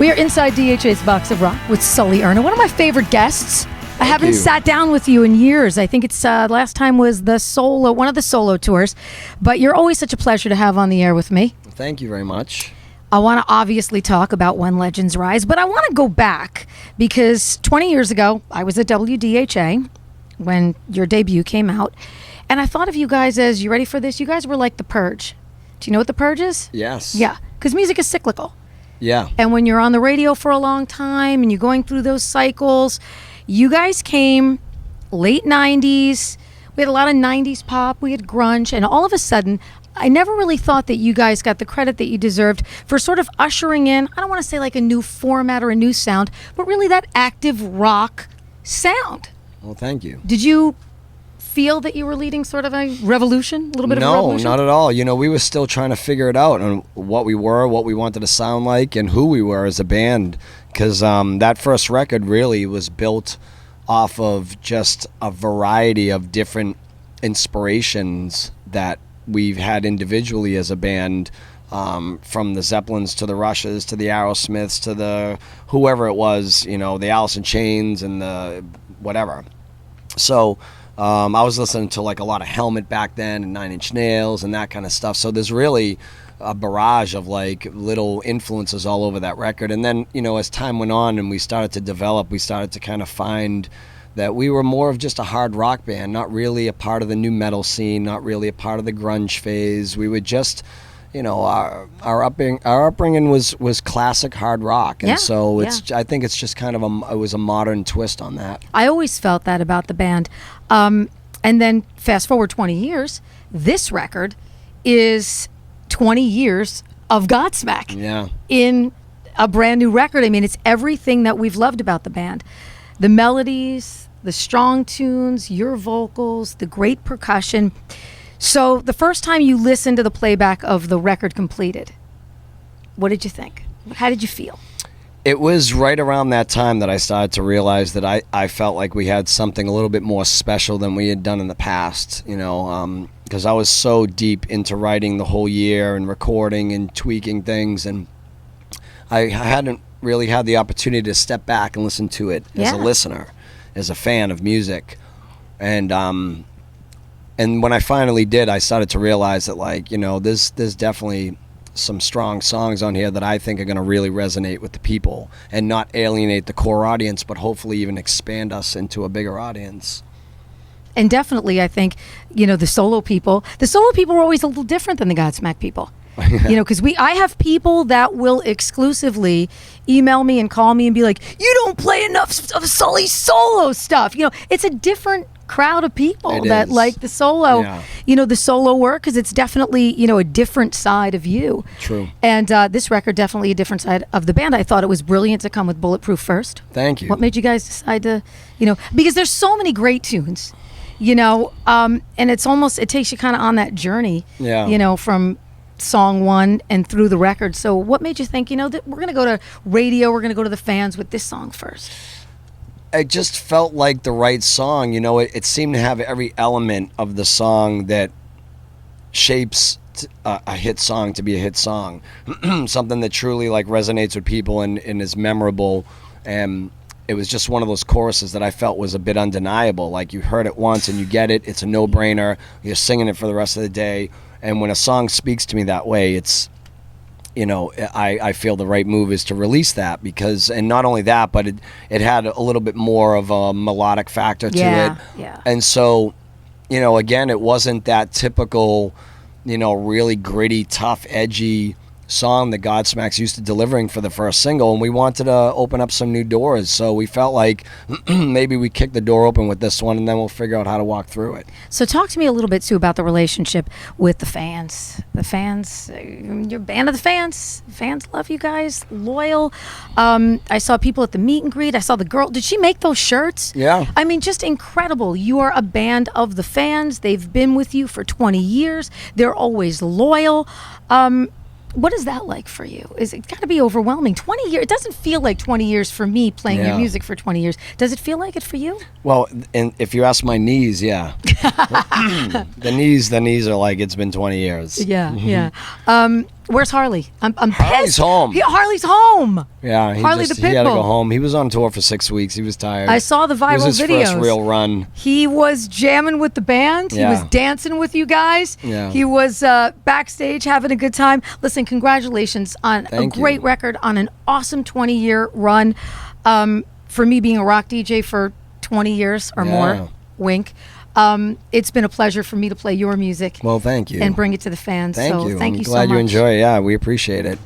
We are inside DHA's Box of Rock with Sully Erna, one of my favorite guests. I haven't sat down with you in years. I think it's last time was one of the solo tours, but you're always such a pleasure to have on the air with me. Thank you very much. I want to obviously talk about When Legends Rise, but I want to go back because 20 years ago, I was at WDHA when your debut came out, and I thought of you guys as, you ready for this? You guys were like The Purge. Do you know what The Purge is? Yes. Yeah, because music is cyclical. Yeah. And when you're on the radio for a long time and you're going through those cycles, you guys came late 90s. We had a lot of 90s pop. We had grunge. And all of a sudden, I never really thought that you guys got the credit that you deserved for sort of ushering in, I don't want to say like a new format or a new sound, but really that active rock sound. Well, thank you. Did you feel that you were leading sort of a revolution, a little bit of a revolution? No, not at all. You know, we were still trying to figure it out on what we were, what we wanted to sound like, and who we were as a band. Because that first record really was built off of just a variety of different inspirations that we've had individually as a band, from the Zeppelins to the Rushes to the Aerosmiths to the whoever it was, you know, the Alice in Chains and the whatever. So I was listening to like a lot of Helmet back then and Nine Inch Nails and that kind of stuff. So there's really a barrage of like little influences all over that record. And then, you know, as time went on and we started to develop, we started to kind of find that we were more of just a hard rock band, not really a part of the new metal scene, not really a part of the grunge phase. We would just, you know, our upbringing was classic hard rock, and so I think it's just kind of it was a modern twist on that. I always felt that about the band, and then fast forward 20 years, this record is 20 years of Godsmack. Yeah. In a brand new record. I mean, it's everything that we've loved about the band: the melodies, the strong tunes, your vocals, the great percussion. So the first time you listened to the playback of the record completed, what did you think? How did you feel? It was right around that time that I started to realize that I felt like we had something a little bit more special than we had done in the past, you know, because I was so deep into writing the whole year and recording and tweaking things, and I hadn't really had the opportunity to step back and listen to it as a listener, as a fan of music. And when I finally did, I started to realize that, like, you know, there's definitely some strong songs on here that I think are going to really resonate with the people and not alienate the core audience, but hopefully even expand us into a bigger audience. And definitely, I think, you know, the solo people were always a little different than the Godsmack people. You know, because I have people that will exclusively email me and call me and be like, you don't play enough of Sully's solo stuff. You know, it's a different crowd of people that like the solo, you know, the solo work, because it's definitely, you know, a different side of you. True. And this record, definitely a different side of the band. I thought it was brilliant to come with Bulletproof first. Thank you. What made you guys decide to, you know, because there's so many great tunes, you know, and it takes you kind of on that journey, you know, from song one and through the record. So what made you think, you know, that we're going to go to radio, we're going to go to the fans with this song first? It just felt like the right song. You know, it seemed to have every element of the song that shapes a hit song to be a hit song. Something that truly like resonates with people and is memorable. And it was just one of those choruses that I felt was a bit undeniable. Like, you heard it once and you get it. It's a no-brainer. You're singing it for the rest of the day. And when a song speaks to me that way, it's, you know, I feel the right move is to release that, because, and not only that, but it had a little bit more of a melodic factor to it. Yeah. And so, you know, again, it wasn't that typical, you know, really gritty, tough, edgy song that Godsmack's used to delivering for the first single, and we wanted to open up some new doors. So we felt like maybe we kick the door open with this one, and then we'll figure out how to walk through it. So talk to me a little bit too about the relationship with the fans. The fans, you're a band of the fans. Fans love you guys, loyal. I saw people at the meet and greet. I saw the girl. Did she make those shirts? Yeah. I mean, just incredible. You are a band of the fans. They've been with you for 20 years. They're always loyal. What is that like for you? It's got to be overwhelming. 20 years. It doesn't feel like 20 years for me playing your music for 20 years. Does it feel like it for you? Well, and if you ask my knees, yeah. the knees are like, it's been 20 years. Yeah, yeah. Where's Harley? I'm Harley's pissed. home. Harley's home. Yeah, Harley the he had to Pitbull. go home. He was on tour for 6 weeks. He was tired. I saw the viral It was his videos. first real run. He was jamming with the band. Yeah. He was dancing with you guys. Yeah. He was backstage having a good time. Listen, congratulations on Thank a great you. record, on an awesome 20-year run. For me, being a rock DJ for 20 years or Yeah. more, wink. It's been a pleasure for me to play your music Well, thank you. and bring it to the fans. Thank so you. Thank I'm you glad so much. you enjoy it. Yeah, we appreciate it.